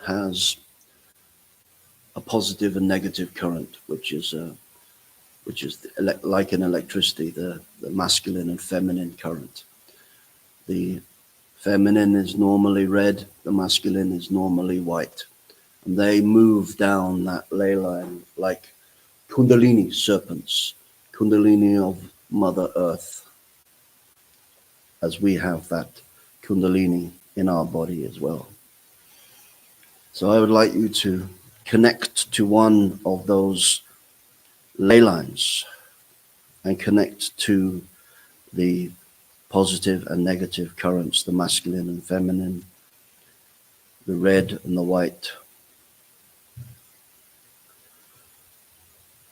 has a positive and negative current, which is like in electricity, the masculine and feminine current. The feminine is normally red, the masculine is normally white. And they move down that ley line like Kundalini serpents, Kundalini of Mother Earth, as we have that Kundalini in our body as well. So I would like you to connect to one of those ley lines and connect to the positive and negative currents, the masculine and feminine, the red and the white.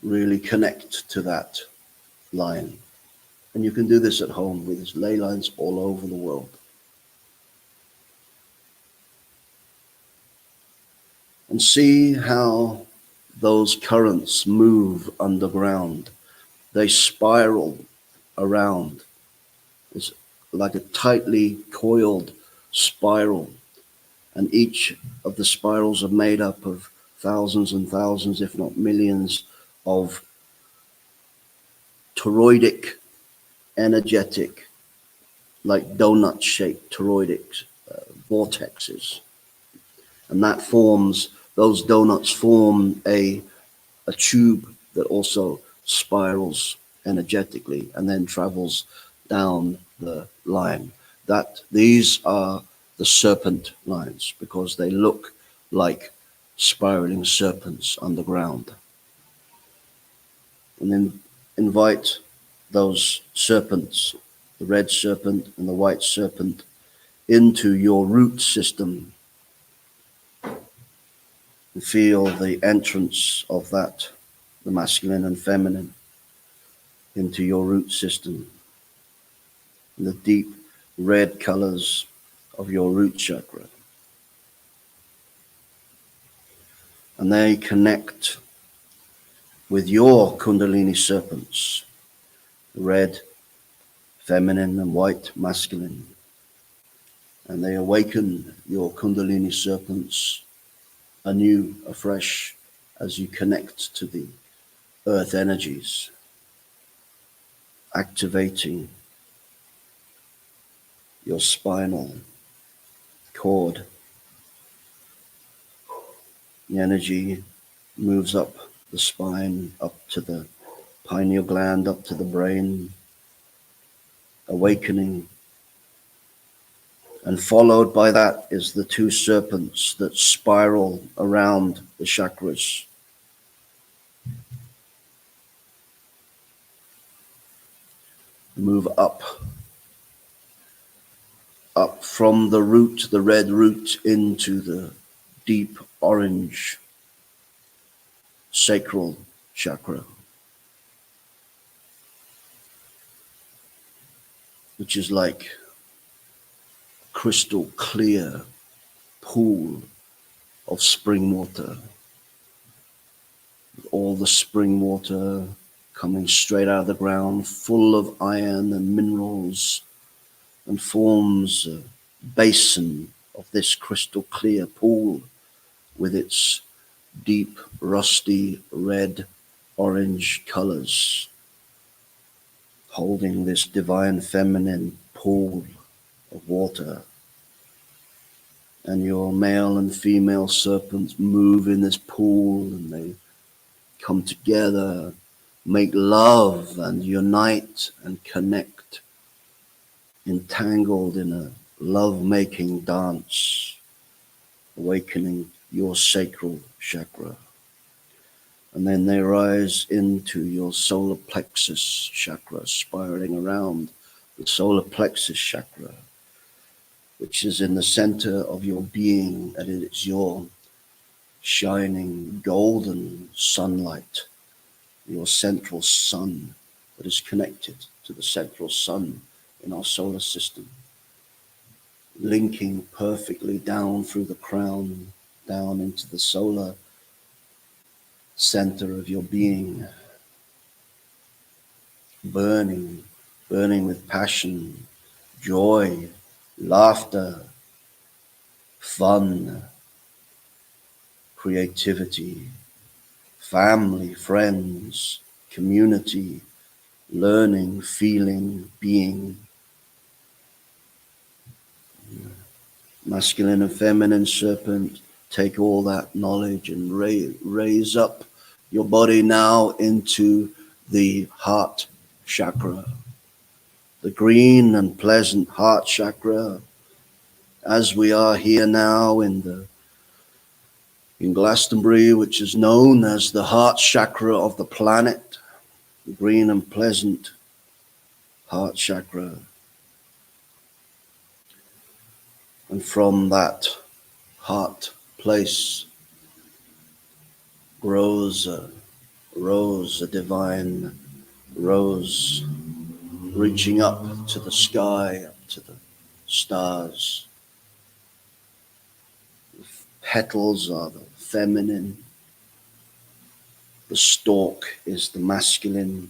Really connect to that line. And you can do this at home with ley lines all over the world. And see how those currents move underground. They spiral around. It's like a tightly coiled spiral. And each of the spirals are made up of thousands and thousands, if not millions, of toroidic, energetic, like donut-shaped toroidic vortexes. And that forms, those donuts form a tube that also spirals energetically and then travels down the line. These are the serpent lines because they look like spiraling serpents underground. And then invite those serpents, the red serpent and the white serpent, into your root system. And feel the entrance of that, the masculine and feminine, into your root system. And the deep red colors of your root chakra. And they connect with your Kundalini serpents, red, feminine, and white, masculine. And they awaken your Kundalini serpents anew, afresh, as you connect to the earth energies, activating your spinal cord. The energy moves up the spine, up to the pineal gland, up to the brain, awakening. And followed by that is the two serpents that spiral around the chakras. Move up from the root, the red root, into the deep orange sacral chakra, which is like crystal clear pool of spring water. All the spring water coming straight out of the ground, full of iron and minerals, and forms a basin of this crystal clear pool with its deep, rusty, red, orange colors, holding this divine feminine pool of water. And your male and female serpents move in this pool, and they come together, make love and unite and connect, entangled in a love-making dance, awakening your sacral chakra. And then they rise into your solar plexus chakra, spiraling around the solar plexus chakra, which is in the center of your being, and it is your shining golden sunlight, your central sun that is connected to the central sun in our solar system, linking perfectly down through the crown, down into the solar center of your being, burning with passion, joy, laughter, fun, creativity, family, friends, community, learning, feeling, being. Masculine and feminine serpent, take all that knowledge and raise up your body now into the heart chakra, the green and pleasant heart chakra, as we are here now in Glastonbury, which is known as the heart chakra of the planet, the green and pleasant heart chakra. And from that heart place grows a rose, a divine rose, reaching up to the sky, up to the stars. The petals are the feminine, the stalk is the masculine.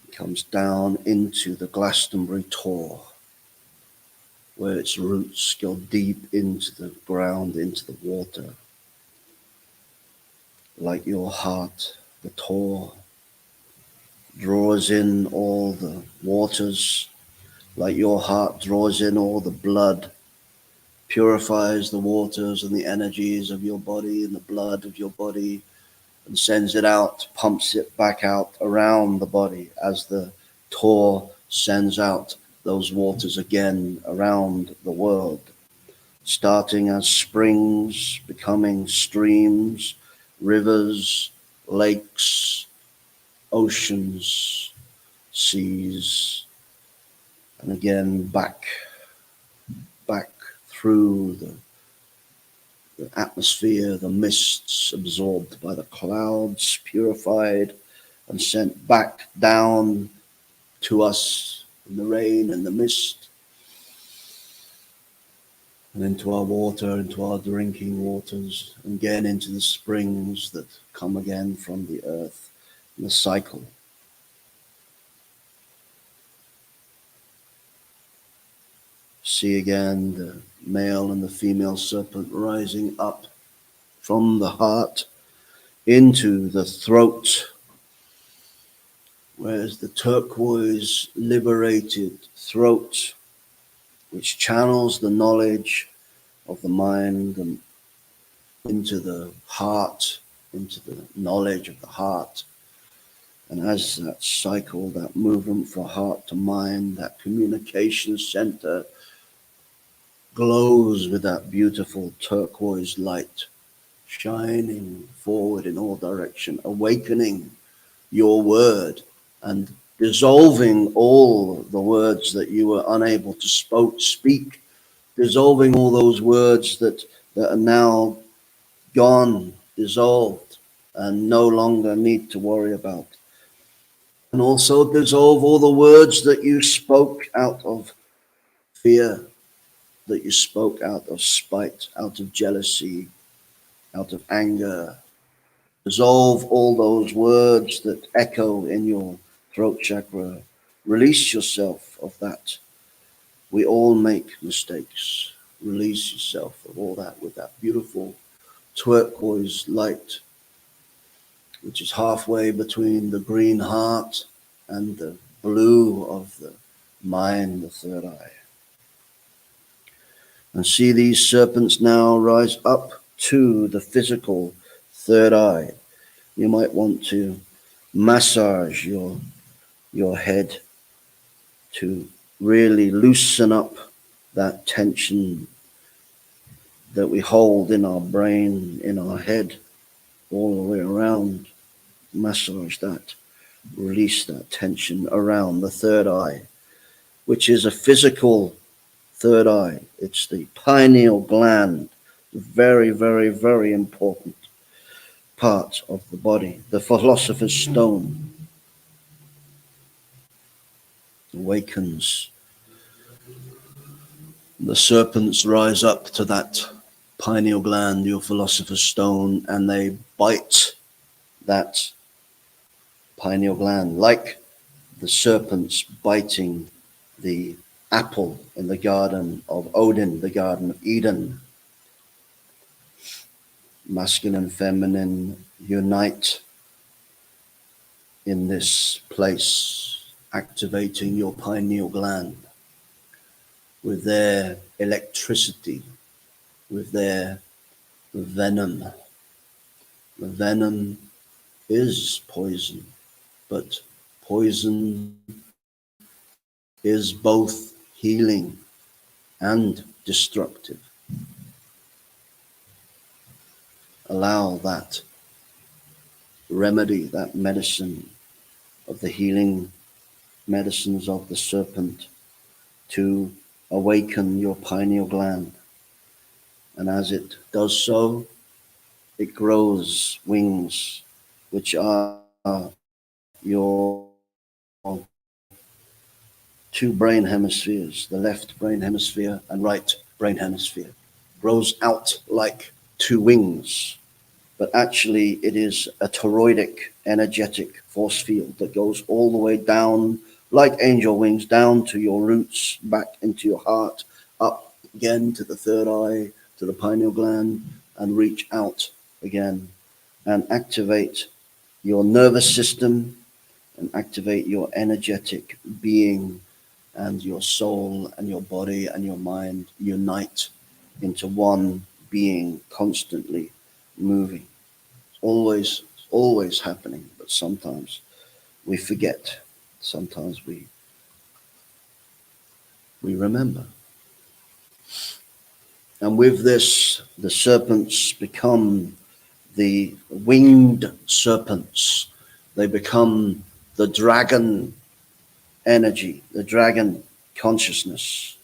It comes down into the Glastonbury tor, where its roots go deep into the ground, into the water. Like your heart, the tor draws in all the waters, like your heart draws in all the blood, purifies the waters and the energies of your body and the blood of your body, and sends it out, pumps it back out around the body as the tor sends out those waters again around the world, starting as springs, becoming streams, rivers, lakes, oceans, seas, and again back through the atmosphere, the mists absorbed by the clouds, purified and sent back down to us in the rain and the mist, and into our water, into our drinking waters, and again into the springs that come again from the earth, in the cycle. See again the male and the female serpent rising up from the heart into the throat, whereas the turquoise liberated throat, which channels the knowledge of the mind and into the heart, into the knowledge of the heart. And as that cycle, that movement from heart to mind, that communication center glows with that beautiful turquoise light, shining forward in all direction, awakening your word and dissolving all the words that you were unable to speak, dissolving all those words that are now gone, dissolved, and no longer need to worry about. And also dissolve all the words that you spoke out of fear, that you spoke out of spite, out of jealousy, out of anger. Dissolve all those words that echo in your throat chakra. Release yourself of that. We all make mistakes. Release yourself of all that with that beautiful turquoise light, which is halfway between the green heart and the blue of the mind, the third eye. And see these serpents now rise up to the physical third eye. You might want to massage your head to really loosen up that tension that we hold in our brain, in our head, all the way around. Massage that, release that tension around the third eye, which is a physical third eye. It's the pineal gland, very, very, very important part of the body. The philosopher's stone awakens. The serpents rise up to that pineal gland, your philosopher's stone, and they bite that pineal gland, like the serpents biting the apple in the garden of Odin, the Garden of Eden. masculine and feminine unite in this place, activating your pineal gland with their electricity, with their venom. The venom is poison, but poison is both healing and destructive. Allow that remedy, that medicine of the healing medicines of the serpent to awaken your pineal gland. And as it does so, it grows wings, which are your two brain hemispheres, the left brain hemisphere and right brain hemisphere, grows out like two wings. But actually, it is a toroidic energetic force field that goes all the way down, like angel wings, down to your roots, back into your heart, up again to the third eye, to the pineal gland, and reach out again and activate your nervous system and activate your energetic being, and your soul and your body and your mind unite into one being, constantly moving. Always happening, but sometimes we forget. Sometimes we remember. And with this, the serpents become the winged serpents. They become the dragon energy, the dragon consciousness.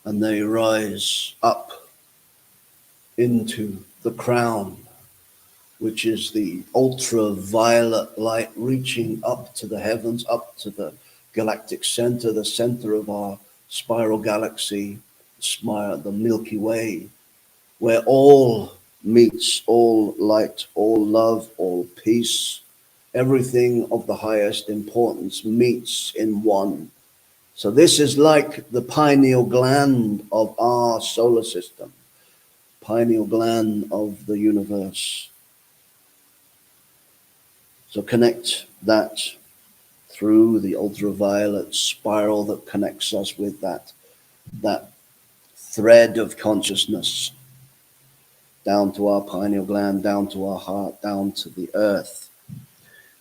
And they rise up into the crown, which is the ultraviolet light reaching up to the heavens, up to the galactic center, the center of our spiral galaxy, the Milky Way, where all meets, all light, all love, all peace, everything of the highest importance meets in one. So this is like the pineal gland of our solar system, pineal gland of the universe. So connect that through the ultraviolet spiral that connects us with that thread of consciousness down to our pineal gland, down to our heart, down to the earth.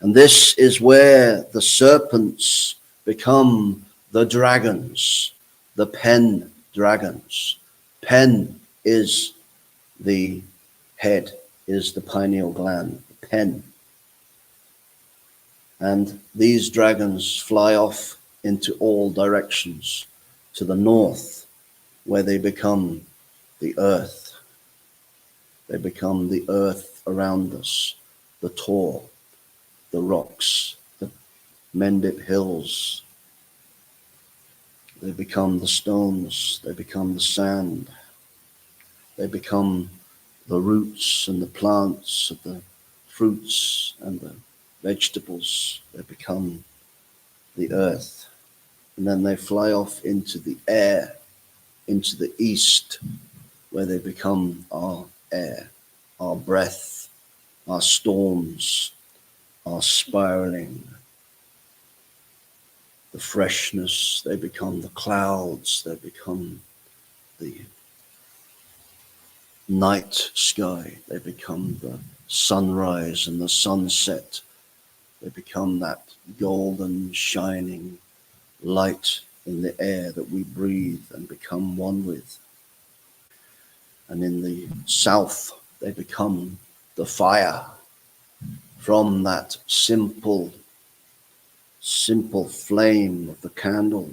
And this is where the serpents become the dragons, the pen dragons. Pen is the head, is the pineal gland, the pen. And these dragons fly off into all directions to the north, where they become the earth. They become the earth around us, the tor, the rocks, the Mendip hills. They become the stones, they become the sand. They become the roots and the plants of the fruits and the vegetables. They become the earth. And then they fly off into the air, into the east, where they become our air, our breath, our storms, our spiraling, the freshness. They become the clouds, they become the night sky, they become the sunrise and the sunset. They become that golden, shining light in the air that we breathe and become one with. And in the south, they become the fire, from that simple flame of the candle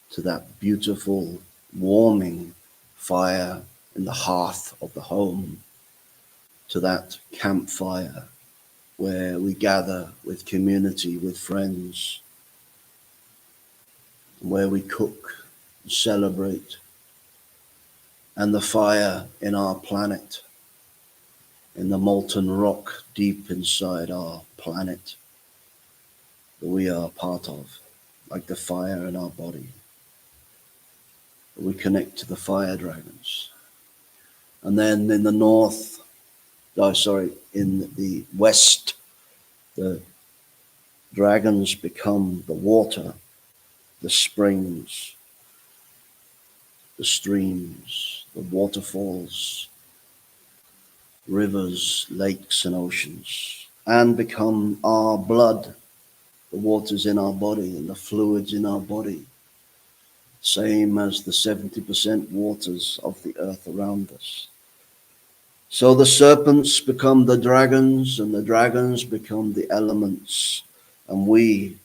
to that beautiful, warming fire in the hearth of the home, to that campfire where we gather with community, with friends, where we cook, celebrate, and the fire in our planet, in the molten rock deep inside our planet that we are part of, like the fire in our body. We connect to the fire dragons. And then in the north, in the west, the dragons become the water, the springs, the streams, the waterfalls, rivers, lakes, and oceans, and become our blood, the waters in our body and the fluids in our body, same as the 70% waters of the earth around us. So the serpents become the dragons, and the dragons become the elements, and we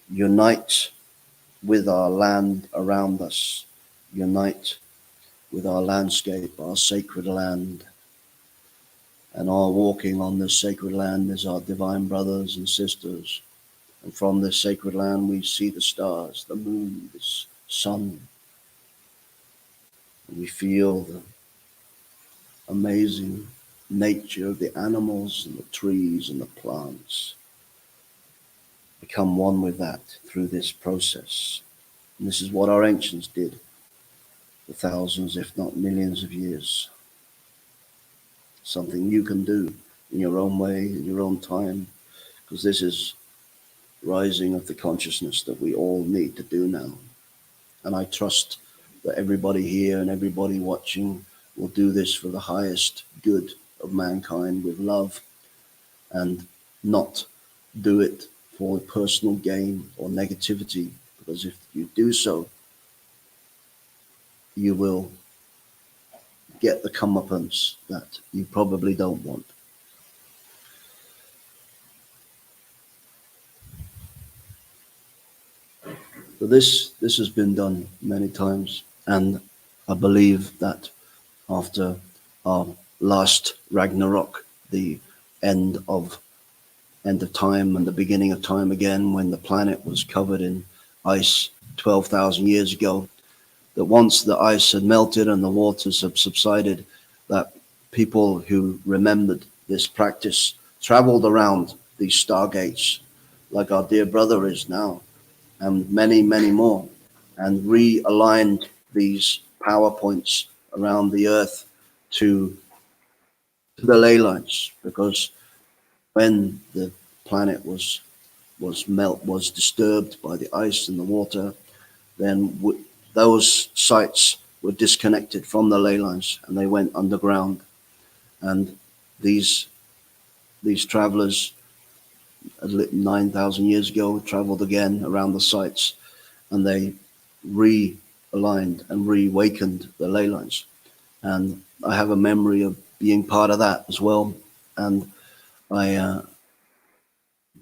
unite with our land around us, unite with our landscape, our sacred land. And our walking on this sacred land is our divine brothers and sisters. And from this sacred land, we see the stars, the moon, the sun. And we feel the amazing nature of the animals and the trees and the plants. Become one with that through this process. And this is what our ancients did for thousands, if not millions of years. Something you can do in your own way, in your own time, because this is rising of the consciousness that we all need to do now. And I trust that everybody here and everybody watching will do this for the highest good of mankind with love, and not do it for personal gain or negativity, because if you do so, you will get the comeuppance that you probably don't want. So this has been done many times, and I believe that after our last Ragnarok, the end of time and the beginning of time again, when the planet was covered in ice 12,000 years ago, that once the ice had melted and the waters had subsided, that people who remembered this practice traveled around these stargates, like our dear brother is now, and many, many more, and realigned these power points around the earth to the ley lines, because when the planet was disturbed by the ice and the water, then those sites were disconnected from the ley lines and they went underground. And these travelers 9,000 years ago traveled again around the sites, and they realigned and reawakened the ley lines. And I have a memory of being part of that as well. And I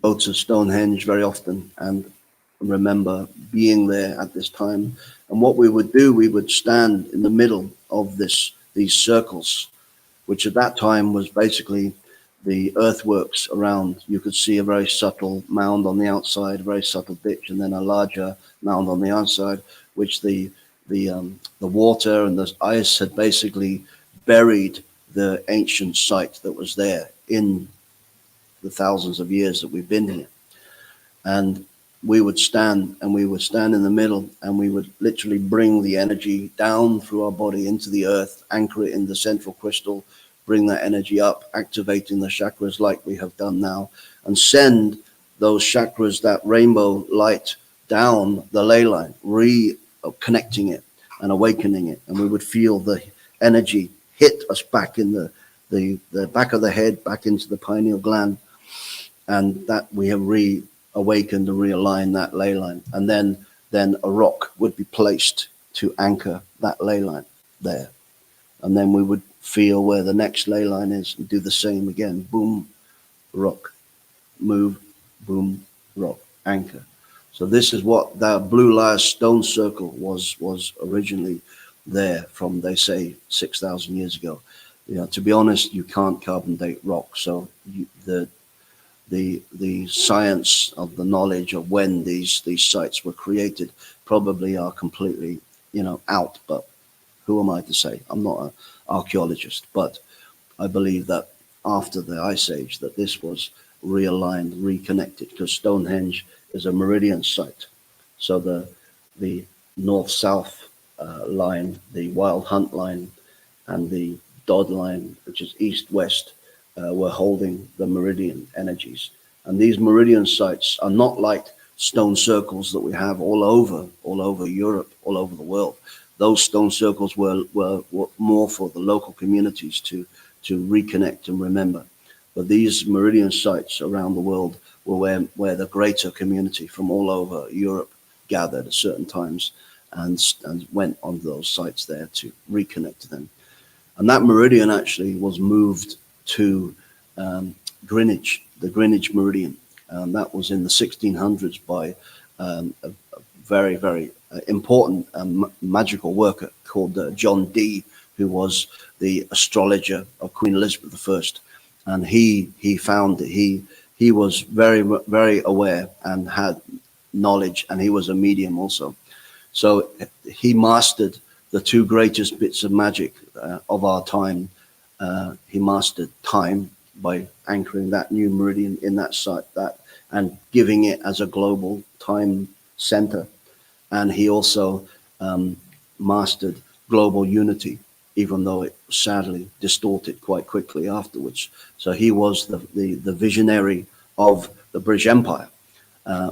go to Stonehenge very often and remember being there at this time. And what we would do, we would stand in the middle of these circles, which at that time was basically the earthworks around. You could see a very subtle mound on the outside, a very subtle ditch, and then a larger mound on the outside, which the water and the ice had basically buried the ancient site that was there in the thousands of years that we've been here. And we would stand in the middle, and we would literally bring the energy down through our body into the earth, anchor it in the central crystal, bring that energy up, activating the chakras like we have done now, and send those chakras, that rainbow light, down the ley line, reconnecting it and awakening it. And we would feel the energy hit us back in the back of the head, back into the pineal gland, and that we have reawakened and realigned that ley line. And then a rock would be placed to anchor that ley line there. And then we would feel where the next ley line is and do the same again. Boom, rock, move, boom, rock, anchor. So this is what that blue lyre stone circle was originally there from, they say, 6,000 years ago. You know, to be honest, you can't carbon date rock. So the science of the knowledge of when these sites were created probably are completely, out. But who am I to say? I'm not an archaeologist, but I believe that after the Ice Age that this was realigned, reconnected, because Stonehenge is a meridian site. So the north-south line, the Wild Hunt line, and the dotted line, which is east-west, were holding the meridian energies. And these meridian sites are not like stone circles that we have all over Europe, all over the world. Those stone circles were more for the local communities to reconnect and remember. But these meridian sites around the world were where the greater community from all over Europe gathered at certain times and went on those sites there to reconnect to them. And that meridian actually was moved to Greenwich, the Greenwich Meridian. That was in the 1600s by a very, very important magical worker called John Dee, who was the astrologer of Queen Elizabeth I. And he found that he was very, very aware and had knowledge, and he was a medium also. So he mastered the two greatest bits of magic of our time. He mastered time by anchoring that new meridian in that site, and giving it as a global time center. And he also mastered global unity, even though it sadly distorted quite quickly afterwards. So he was the visionary of the British Empire,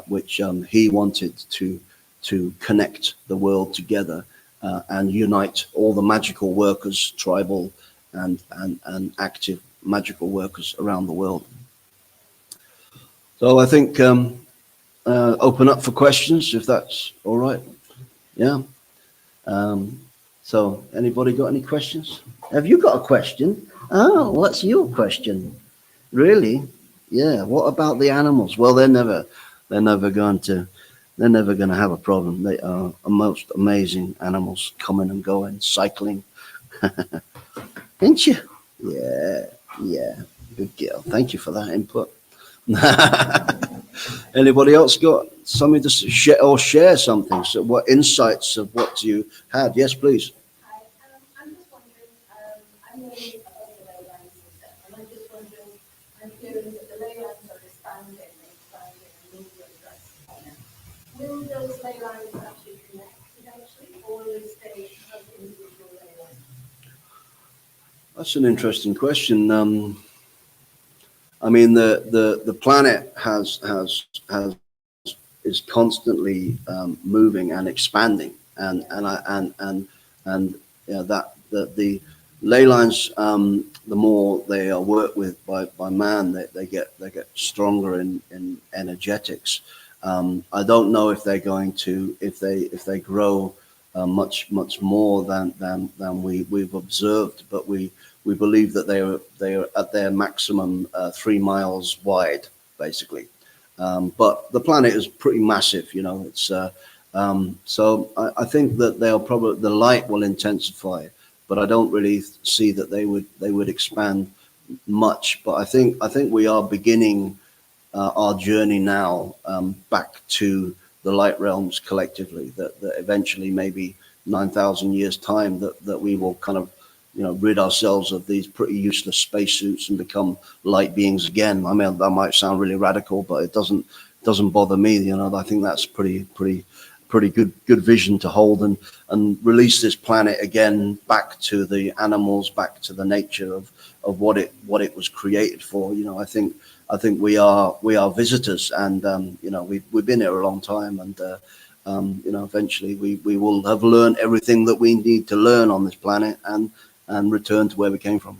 which he wanted to connect the world together and unite all the magical workers, tribal and active magical workers around the world. So I think open up for questions, if that's all right. Yeah. So anybody got any questions? Have you got a question? Oh, what's your question? Really? Yeah. What about the animals? Well, they're never going to have a problem. They are most amazing animals, coming and going, cycling. Ain't you? Yeah. Yeah. Good girl. Thank you for that input. Anybody else got something to share something? So what insights of what you had? Yes, please. I'm just wondering, I'm learning about the ley lines and stuff, and I'm just wondering, I'm hearing that the ley lines are expanding and moving across China. Will those ley lines actually connect eventually, or will they stay as individual ley lines? That's an interesting question. I mean, the planet is constantly moving and expanding, and you know, that the ley lines, the more they are worked with by man, they get stronger in energetics. I don't know if they're going to if they grow much more than we've observed, but we believe that they are at their maximum 3 miles wide, basically. But the planet is pretty massive, you know. It's so I think that they'll probably the light will intensify, but I don't really see that they would expand much. But I think we are beginning our journey now back to the light realms collectively. That eventually, maybe 9,000 years time, that we will kind of, you know, rid ourselves of these pretty useless spacesuits and become light beings again. I mean, that might sound really radical, but it doesn't bother me. You know, I think that's pretty good vision to hold, and release this planet again back to the animals, back to the nature of what it was created for. You know, I think we are visitors, and you know, we've been here a long time, and you know, eventually we will have learned everything that we need to learn on this planet, and return to where we came from.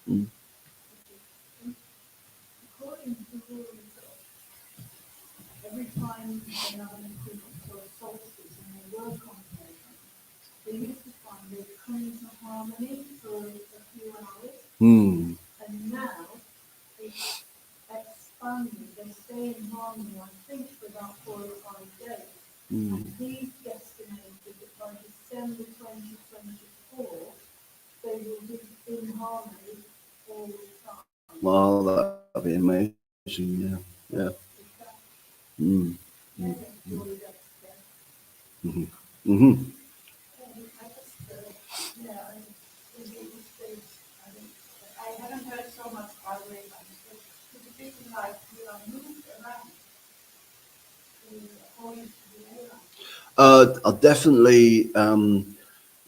Mm. According to rule of thought, every time they have an equivalent or a solstice and they work on it, they used to find they come into harmony for a few hours, Mm. and now it's expanding. They stay in harmony, I think, for about 4 or 5 days. Mm. And he's guesstimated that by December 2024, they will be in harmony all the time. Wow, that'd be amazing. Yeah, yeah. Mm. Mm. Mm. Mm-hmm. I haven't heard so much about it, but it's a bit like you are moved around according to the Definitely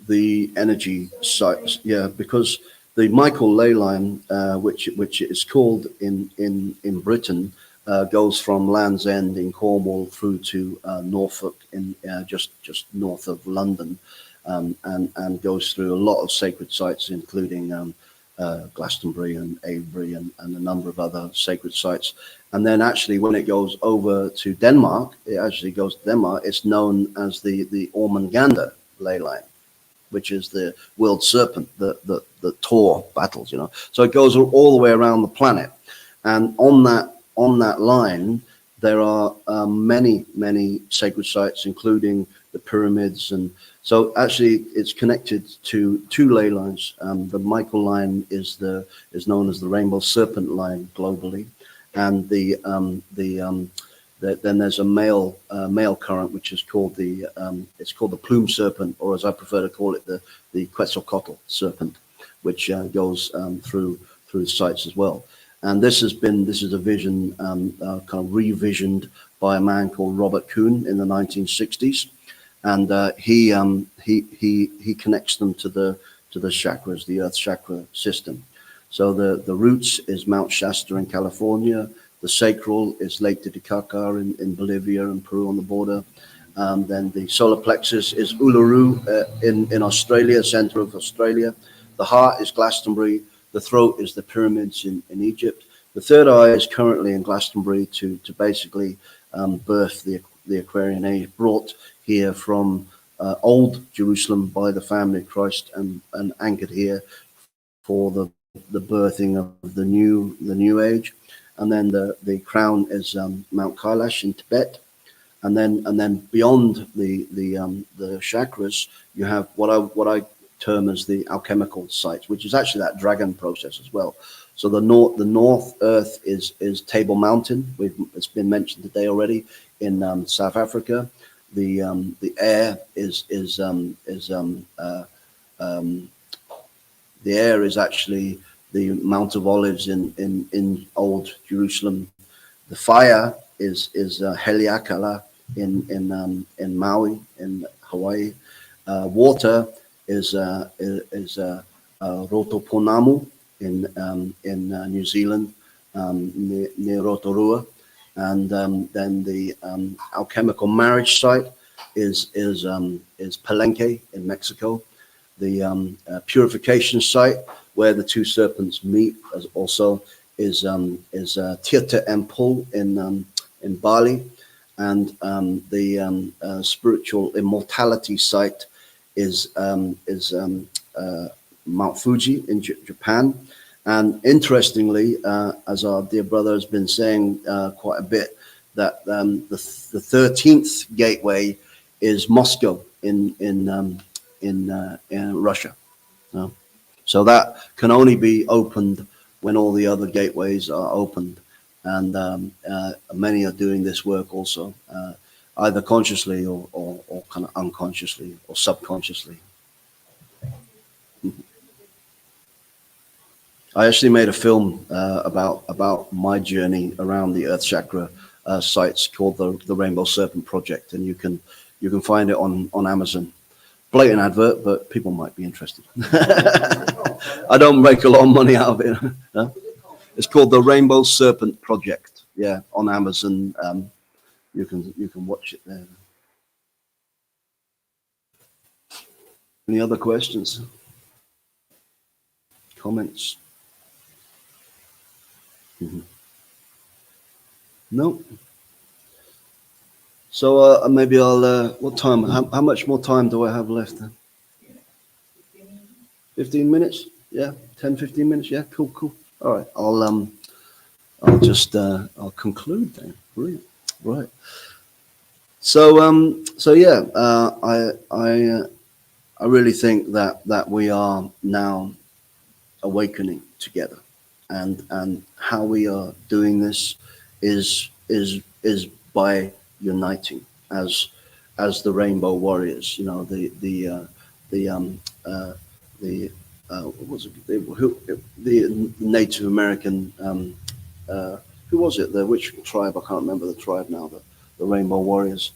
the energy sites. Yeah, because The Michael ley line, which it is called in Britain, goes from Land's End in Cornwall through to Norfolk, in just north of London, and goes through a lot of sacred sites, including Glastonbury and Avebury and a number of other sacred sites. And then actually, when it goes over to Denmark, it actually goes to Denmark. It's known as the Ormanganda ley line, which is the world serpent, the Thor battles, you know. So it goes all the way around the planet, and on that line there are many sacred sites, including the pyramids. And so actually it's connected to two ley lines. The Michael line is known as the Rainbow Serpent line globally, and then there's a male current, which is called it's called the plume serpent, or as I prefer to call it, the Quetzalcoatl serpent, which goes through sites as well. And this is a vision kind of revisioned by a man called Robert Kuhn in the 1960s, and he connects them to the chakras, the Earth chakra system. So the roots is Mount Shasta in California. The sacral is Lake Titicaca in Bolivia and Peru on the border. Then the solar plexus is Uluru in Australia, center of Australia. The heart is Glastonbury. The throat is the pyramids in Egypt. The third eye is currently in Glastonbury to basically birth the Aquarian Age, brought here from old Jerusalem by the family of Christ and anchored here for the birthing of the new age. And then the crown is Mount Kailash in Tibet, and then beyond the chakras, you have what I term as the alchemical sites, which is actually that dragon process as well. So the North Earth is Table Mountain. It's been mentioned today already in South Africa. The air is actually the Mount of Olives in old Jerusalem. The fire is Haleakala in Maui in Hawaii. Water is Rotoponamu in New Zealand, near Rotorua. And then the alchemical marriage site is Palenque in Mexico. The purification site where the two serpents meet also is Tirta Empul in Bali, and the spiritual immortality site is Mount Fuji in Japan. And interestingly, as our dear brother has been saying quite a bit, that the 13th gateway is Moscow in Russia. So that can only be opened when all the other gateways are opened, and many are doing this work also, either consciously or kind of unconsciously or subconsciously. I actually made a film about my journey around the Earth Chakra sites called the Rainbow Serpent Project, and you can find it on Amazon. Blatant advert, but people might be interested. I don't make a lot of money out of it. Huh? It's called the Rainbow Serpent Project. Yeah, on Amazon. You can watch it there. Any other questions? Comments? Mm-hmm. No. So maybe I'll. What time? How much more time do I have left? 15 minutes. Yeah, 10, 15 minutes. Yeah, cool. All right. I'll just I'll conclude then. Brilliant. Right. So yeah. I really think that we are now awakening together, and how we are doing this is by uniting as the Rainbow Warriors. You know, what was it? The Native American. Who was it? Which tribe? I can't remember the tribe now. The Rainbow Warriors.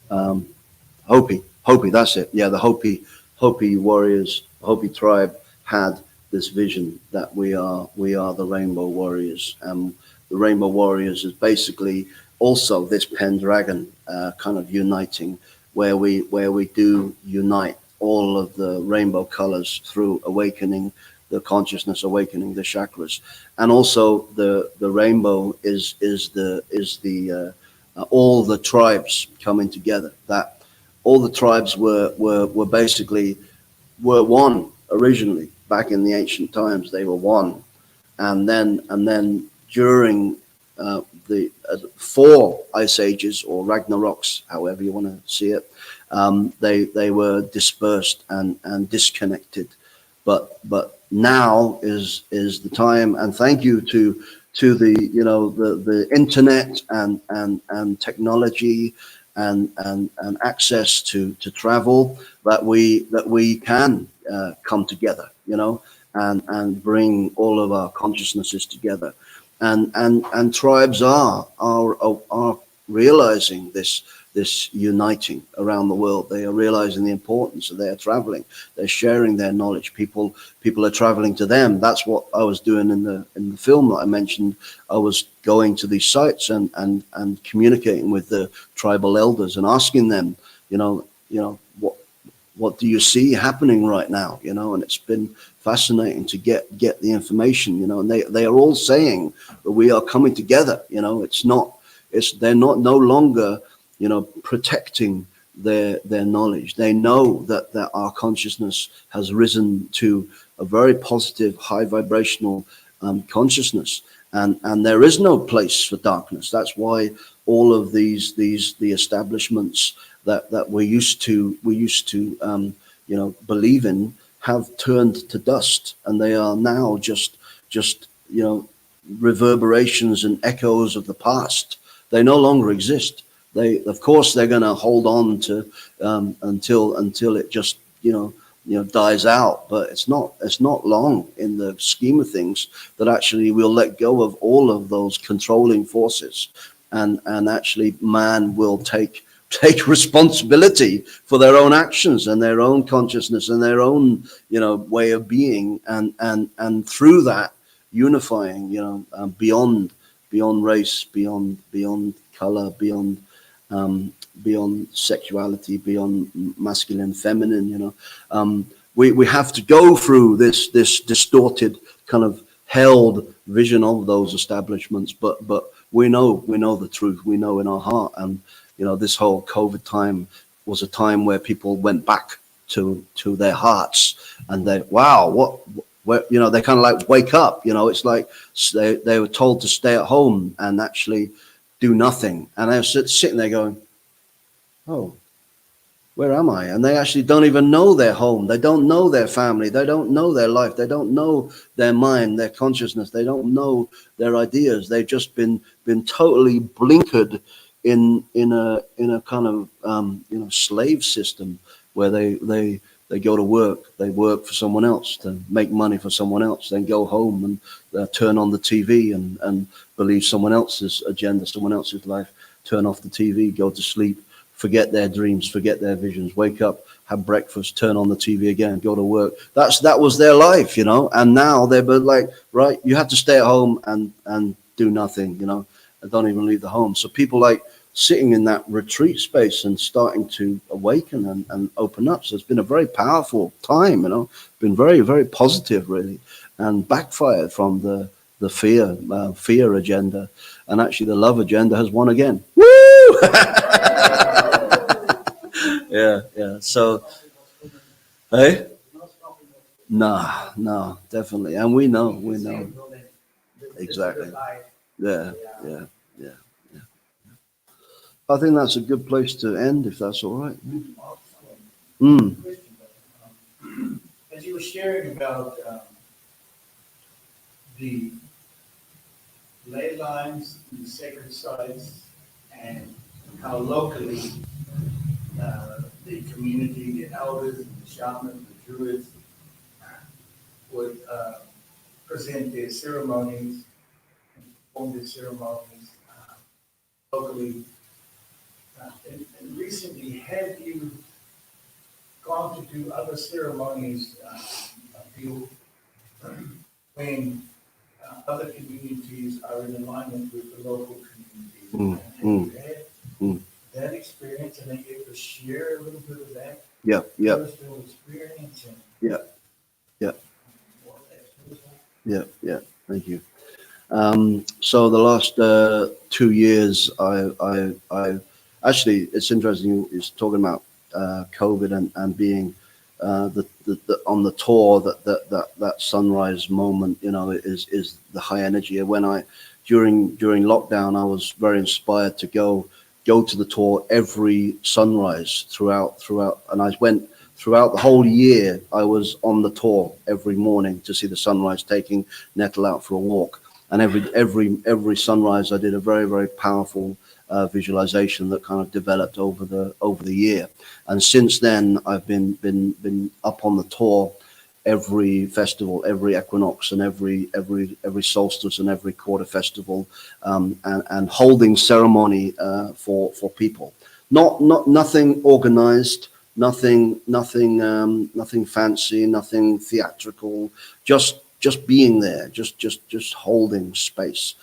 Hopi. That's it. Yeah, the Hopi Warriors. Hopi tribe had this vision that we are the Rainbow Warriors. The Rainbow Warriors is basically also this Pendragon kind of uniting, where we do unite all of the rainbow colors through awakening the consciousness, awakening the chakras, and also the rainbow is the all the tribes coming together. That all the tribes were basically were one originally back in the ancient times. They were one, and then during the four ice ages or Ragnaroks, however you want to see it, they were dispersed and disconnected. But now is the time, and thank you to the internet and technology and access to travel, that we can come together, and bring all of our consciousnesses together, and tribes are realizing this uniting around the world. They are realizing the importance, and they are traveling. They're sharing their knowledge. People are traveling to them. That's what I was doing in the film that I mentioned. I was going to these sites and communicating with the tribal elders and asking them, what do you see happening right now? And it's been fascinating to get the information, and they are all saying that we are coming together. They're not no longer, protecting their knowledge. They know that our consciousness has risen to a very positive, high vibrational consciousness, and there is no place for darkness. That's why all of the establishments that we used to believe in have turned to dust, and they are now just reverberations and echoes of the past. They no longer exist. Of course they're going to hold on to until it just dies out, but it's not long in the scheme of things that actually we'll let go of all of those controlling forces, and actually man will take responsibility for their own actions and their own consciousness and their own way of being, and through that unifying, beyond race, beyond color, beyond sexuality, beyond masculine, feminine. We have to go through this distorted kind of held vision of those establishments, but we know the truth. We know in our heart. And this whole COVID time was a time where people went back to their hearts, and they they kind of like wake up. It's like they were told to stay at home and actually do nothing, and they're sitting there going, oh, where am I? And they actually don't even know their home. They don't know their family. They don't know their life. They don't know their mind, their consciousness. They don't know their ideas. They've just been totally blinkered in a kind of slave system, where they go to work. They work for someone else to make money for someone else. Then go home and turn on the TV and believe someone else's agenda, someone else's life. Turn off the TV, go to sleep, forget their dreams, forget their visions, wake up, have breakfast, turn on the TV again, go to work. That was their life, and now they're like, right, you have to stay at home and do nothing, and don't even leave the home. So people like sitting in that retreat space and starting to awaken and open up. So it's been a very powerful time, been very, very positive, really, and backfired from the fear agenda. And actually the love agenda has won again. Woo! Yeah. So, hey? No, definitely. And we know. Exactly. Yeah. I think that's a good place to end, if that's all right. As you were sharing about the ley lines and the sacred sites, and how locally the community, the elders, the shamans, the druids would present their ceremonies, and perform their ceremonies locally. And recently, have you gone to do other ceremonies of you when other communities are in alignment with the local communities. Mm, And you had mm. that experience, and then you to share a little bit of that Yeah, yeah, personal experience and yeah, yeah, all that sort of stuff. yeah, yeah. Thank you. So the last 2 years, I actually, it's interesting you're talking about COVID and being on the tour. That sunrise moment, is the high energy. When during lockdown, I was very inspired to go to the tour every sunrise throughout, and I went throughout the whole year. I was on the tour every morning to see the sunrise, taking Nettle out for a walk. And every sunrise, I did a very, very powerful visualization that kind of developed over the year. And since then, I've been up on the tour every festival, every equinox, and every solstice, and every quarter festival, and holding ceremony for people. Not nothing organized, nothing fancy, nothing theatrical, just being there, just holding space.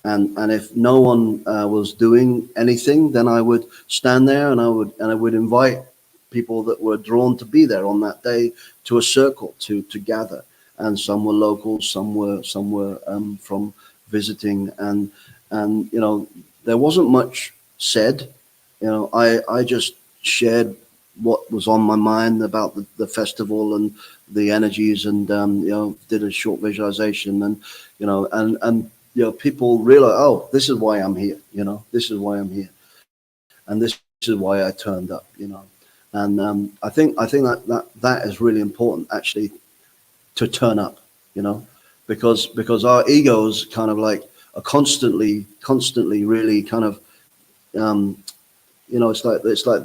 And if no one was doing anything, then I would stand there, and I would invite people that were drawn to be there on that day to a circle to gather. And some were locals, some were from visiting, and there wasn't much said. I just shared what was on my mind about the festival and the energies, and did a short visualization, and people realize, oh, this is why I'm here. This is why I'm here, and this is why I turned up. And I think that is really important, actually, to turn up. Because our egos kind of like are constantly really kind of um, it's like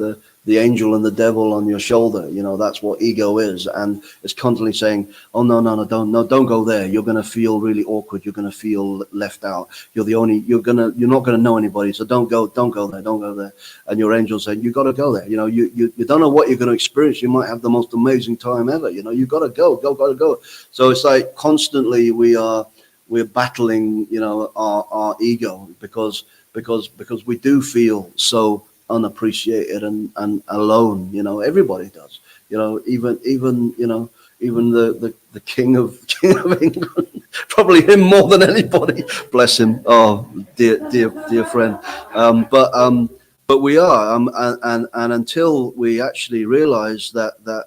the angel and the devil on your shoulder. That's what ego is, and it's constantly saying, oh, don't go there. You're going to feel really awkward. You're going to feel left out. You're not going to know anybody, so don't go there. And your angel saying, you got to go there. You don't know what you're going to experience. You might have the most amazing time ever. You got to go. So it's like constantly we're battling our ego, because we do feel so unappreciated and alone. Everybody does. Even the king of England, probably him more than anybody. Bless him. Oh, dear friend. But we are, and until we actually realize that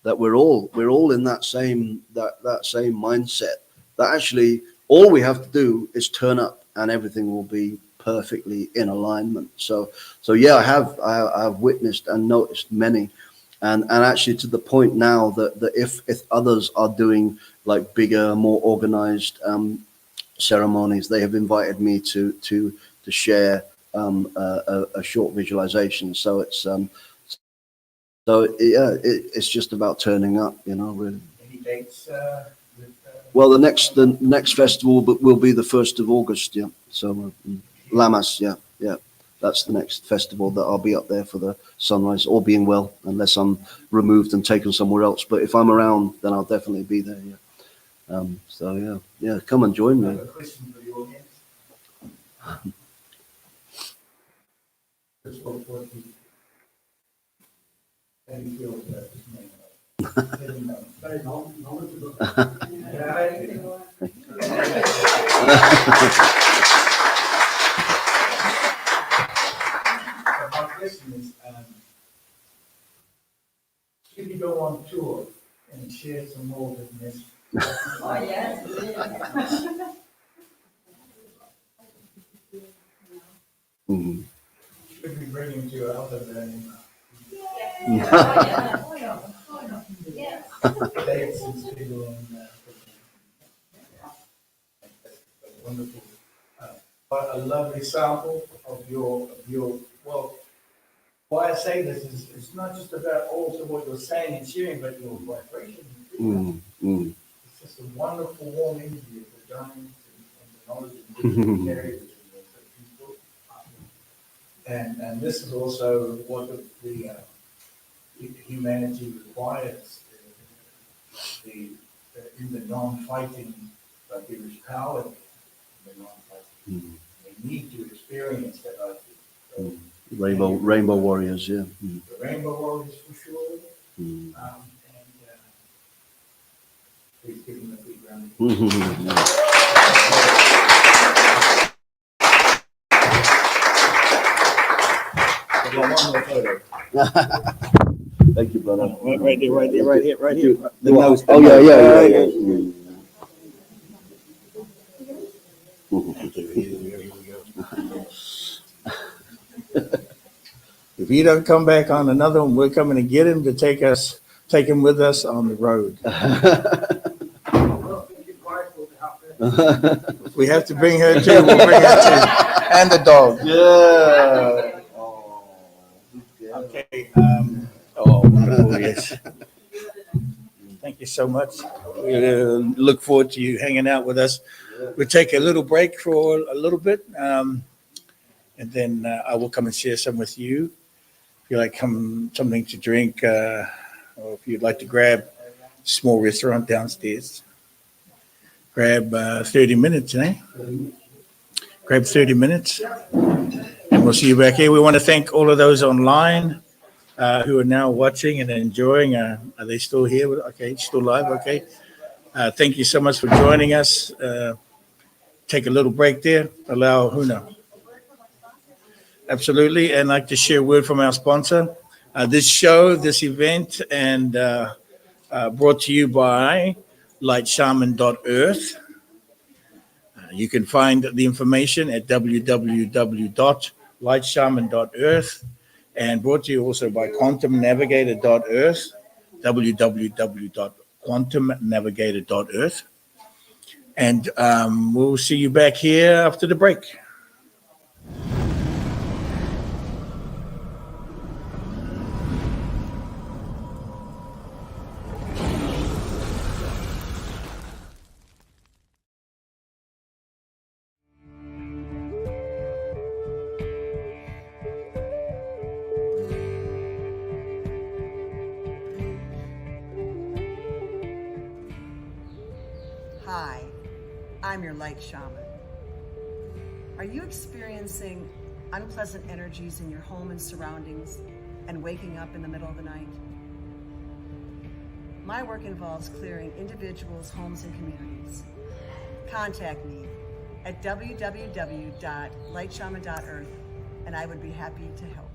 we're all in that same mindset, that actually all we have to do is turn up, and everything will be perfectly in alignment. So yeah, I have witnessed and noticed many, and actually to the point now that if others are doing like bigger, more organized ceremonies, they have invited me to share a short visualization. So it's just about turning up, really. Any dates with Well, the next festival will be the 1st of August. Yeah. So Lamas. Yeah. That's the next festival that I'll be up there for the sunrise, all being well, unless I'm removed and taken somewhere else. But if I'm around, then I'll definitely be there. Yeah. So yeah, come and join I me. have a question for the audience? Just what you how do you feel about this man? Very knowledgeable. My question is, should you go on tour and share some more with this? Oh, yes. Mhm. Should we bring him to other than Yes. dates and schedule and wonderful. What a lovely sample of your well. Why I say this is it's not just about also what you're saying and sharing, but your vibration. It's just a wonderful warm energy of the giants and the knowledge and wisdom you carry, which is also peaceful. And this is also what the humanity requires. The in the non-fighting, but there is power in the non-fighting. They need to experience that, I think. So, Rainbow warriors, yeah. the Rainbow Warriors for sure. And please give them a big round of applause. One more photo. Thank you, brother. Right here. The nose. Oh, yeah. Here we go. If he doesn't come back on another one, we're coming to get him to take him with us on the road. If we have to bring her too, we'll bring her too. And the dog. Yeah. Okay. Wonderful, yes. Thank you so much. We look forward to you hanging out with us. We'll take a little break for a little bit, and then I will come and share some with you. If you like something to drink, or if you'd like to grab a small restaurant downstairs, grab 30 minutes, eh? Grab 30 minutes, and we'll see you back here. We want to thank all of those online who are now watching and enjoying. Are they still here? Okay, still live. Okay. Thank you so much for joining us. Take a little break there. Allow Huna. Absolutely. And I'd like to share a word from our sponsor. This show, this event, and brought to you by lightshaman.earth. You can find the information at www.lightshaman.earth, and brought to you also by quantumnavigator.earth, www.quantumnavigator.earth. And we'll see you back here after the break. Hi, I'm your light shaman. Are you experiencing unpleasant energies in your home and surroundings and waking up in the middle of the night? My work involves clearing individuals, homes, and communities. Contact me at www.lightshaman.earth and I would be happy to help.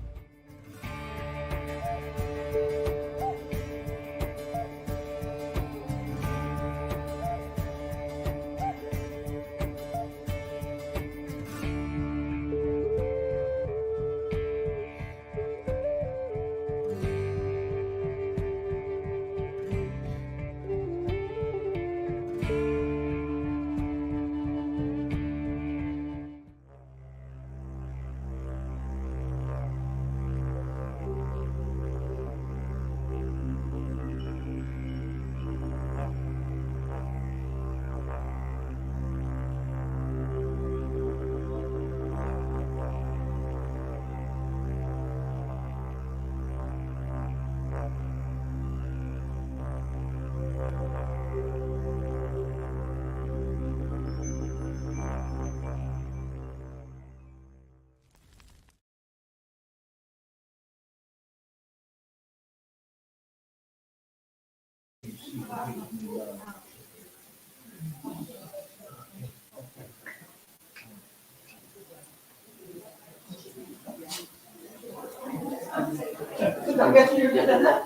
I guess you're good at that.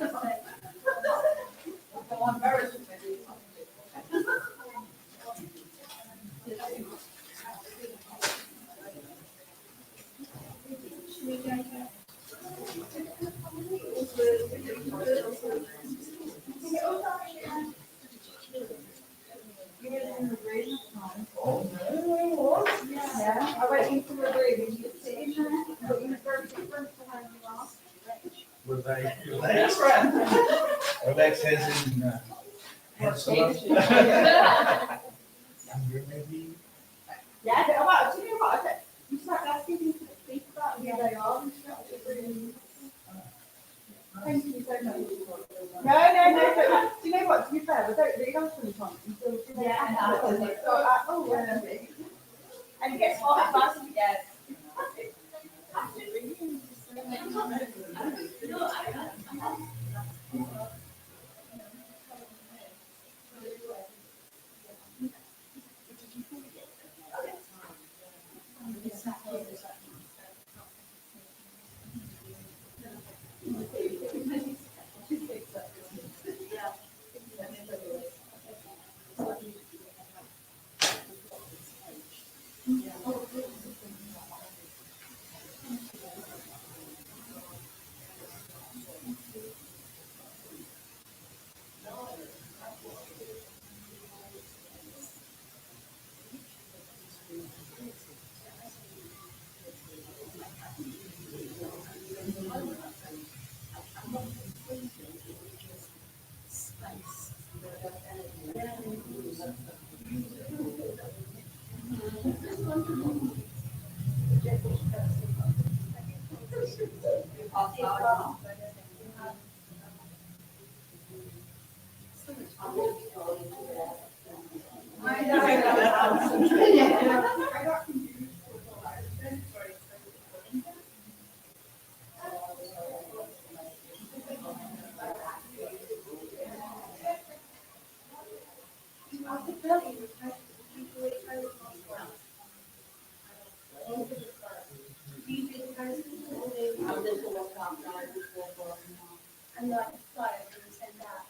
The one version. Yeah, I went into the breathing. You see, but you first behind you off. Relax. Relax as in maybe. Yeah, well, you know what? You start asking people to think about who they are and start to bring. Thank you so much. No. Do you know what? To be fair, they don't put it on until they Yeah, have to. Oh, yeah. And it gets hot fast. Yes. And like, fire, and send that.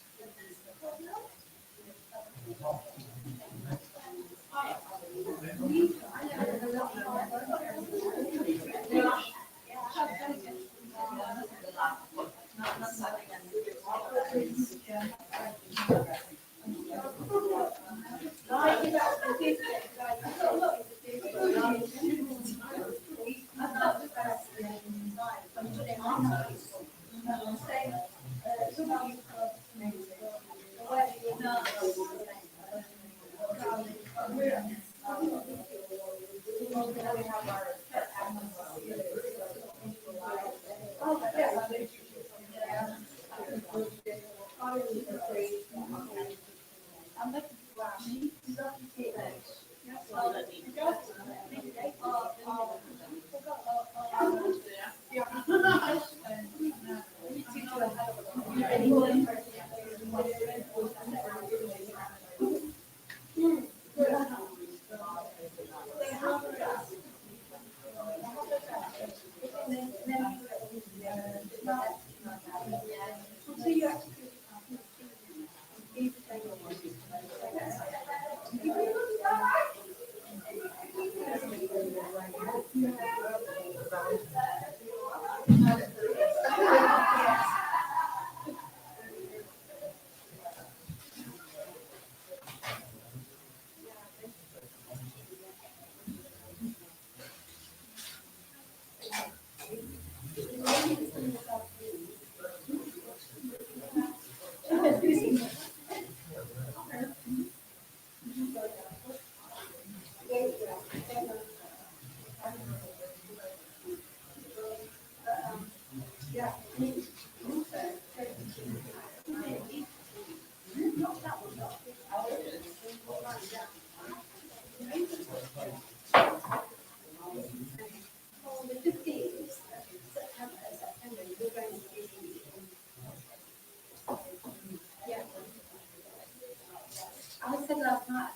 I said last night,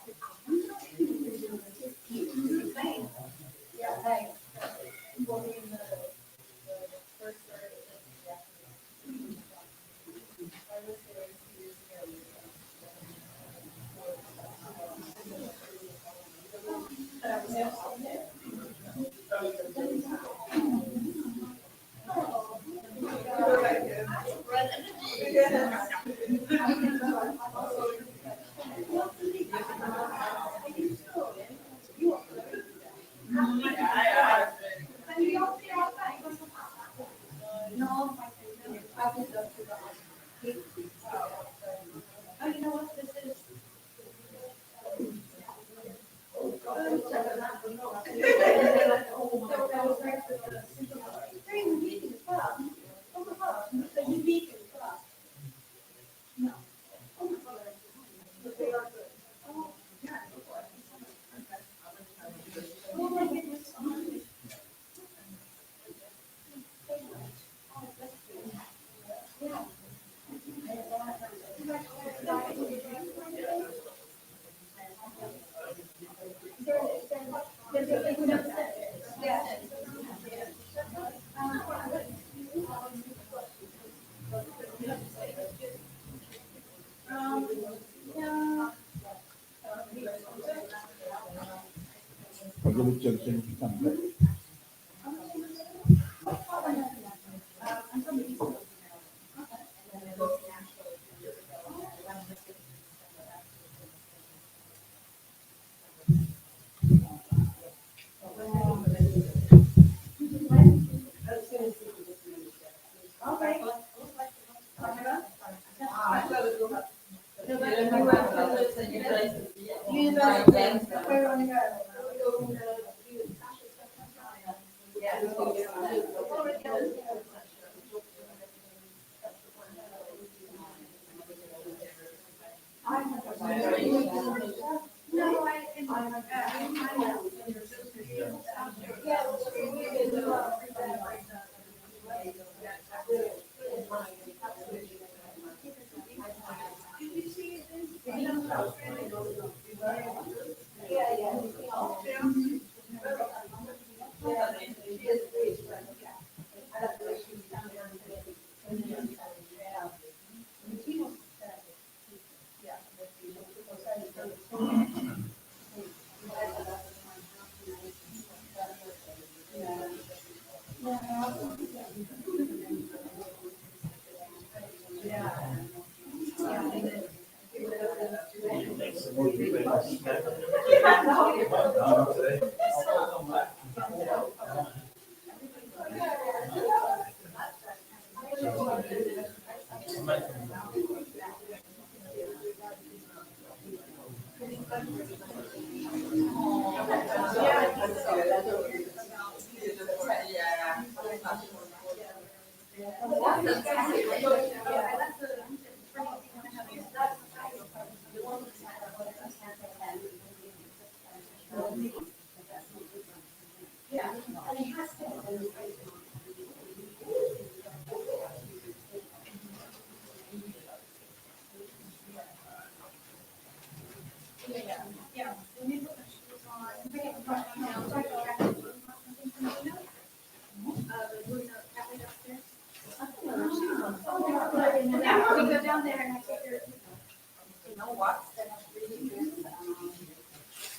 yeah, hey, we'll be in the first or I was there 2 years ago. But I was there. I'll give it to him as soon as he comes back.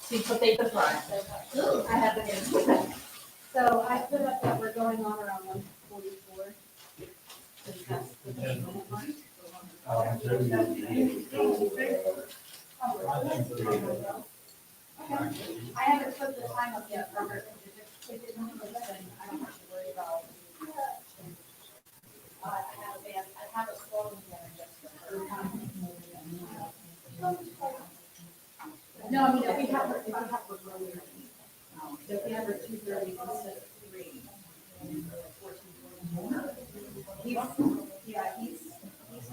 Sweet potato fries. I have it in. So I put up that we're going on around 1:44. I haven't put the time up yet for her. If it didn't, then I don't have to worry about. I have a slow one just for her. No, I mean, if we have her earlier. So if we have her 2:30 instead of 3.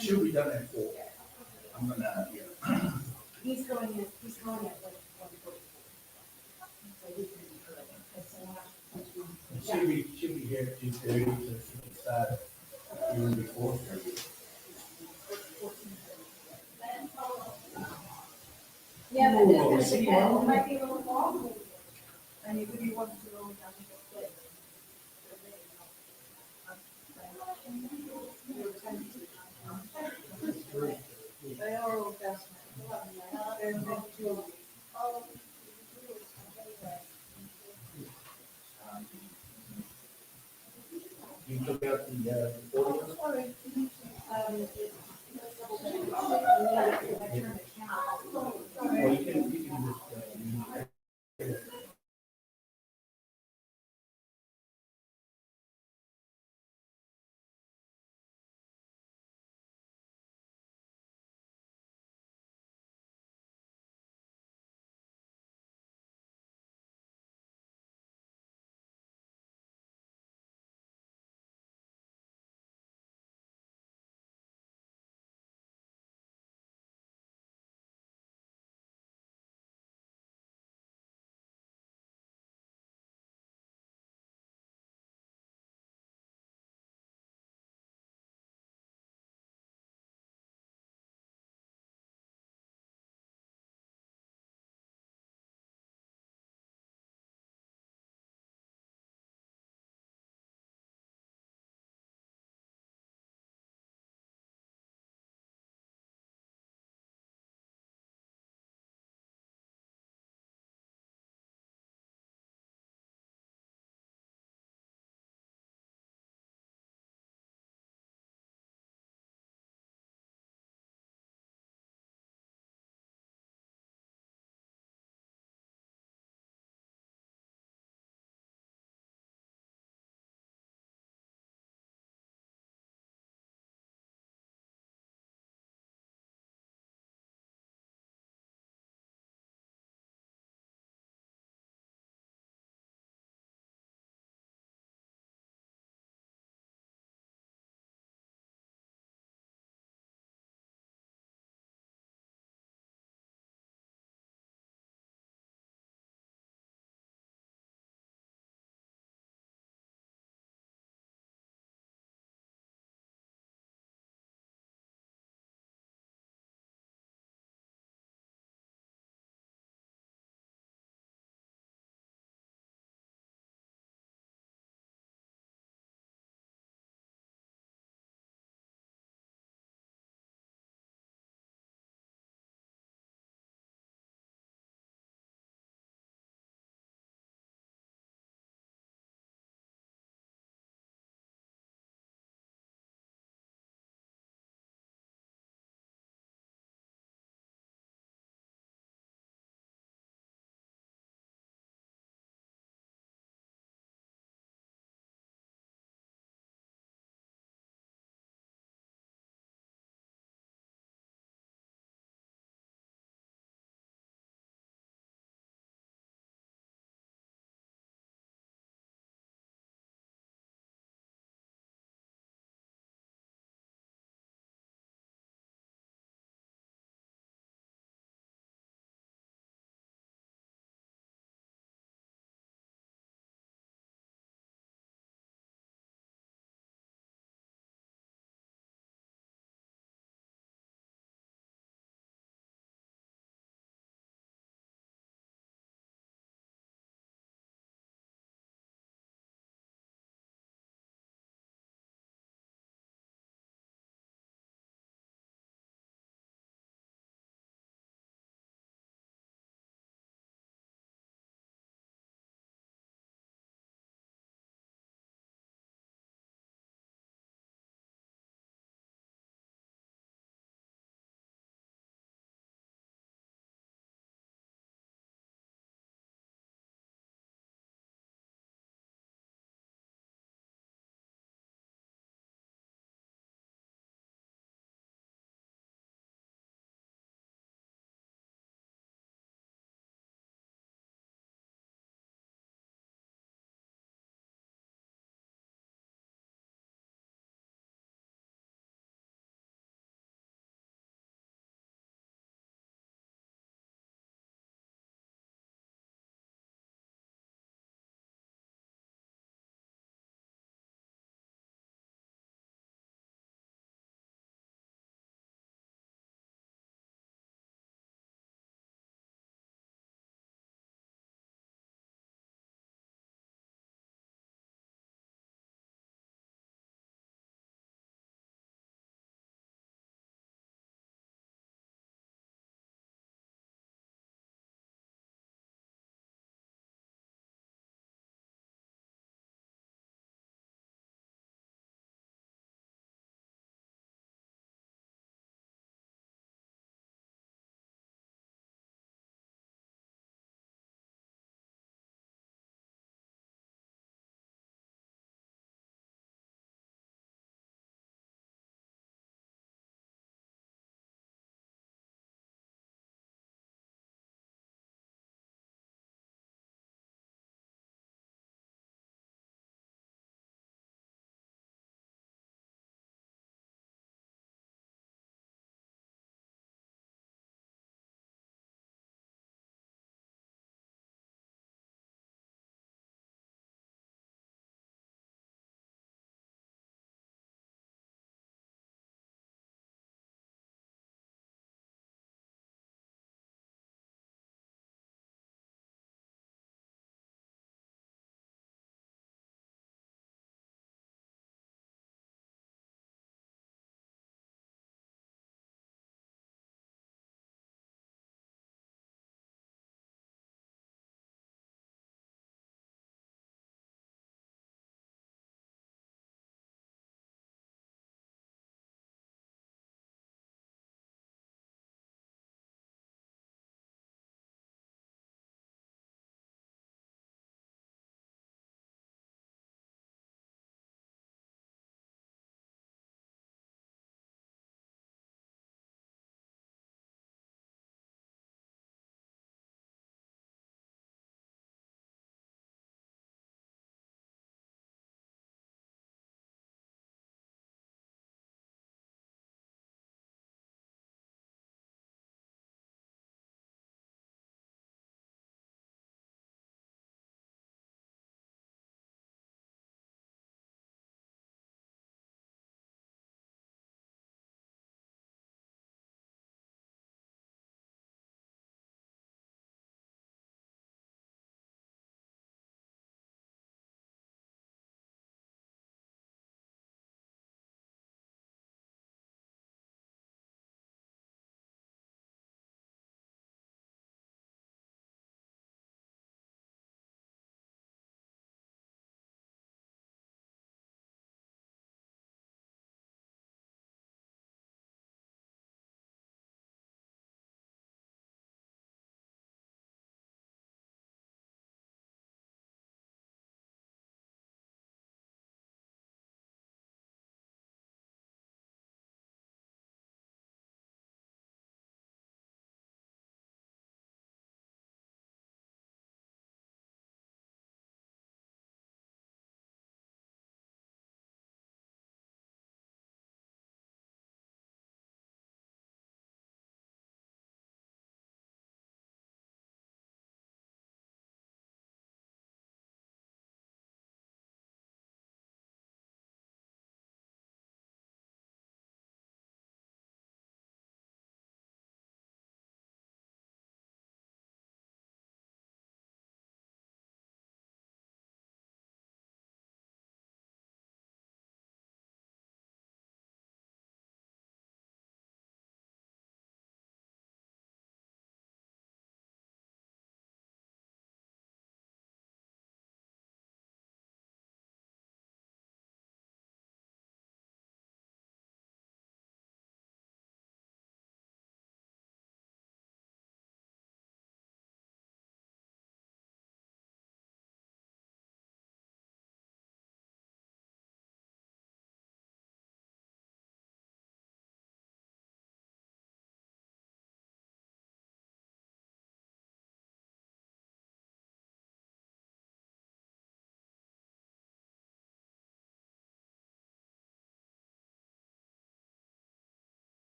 She'll be done at 4. I'm gonna, He's going at like 1:44. So we can. she'll be here at 2:30, so she can start even before. Yeah, but Ooh, this see, is well, it might be a little long. And it could be one to go down the way. They are all best. You took out the order? Well, you can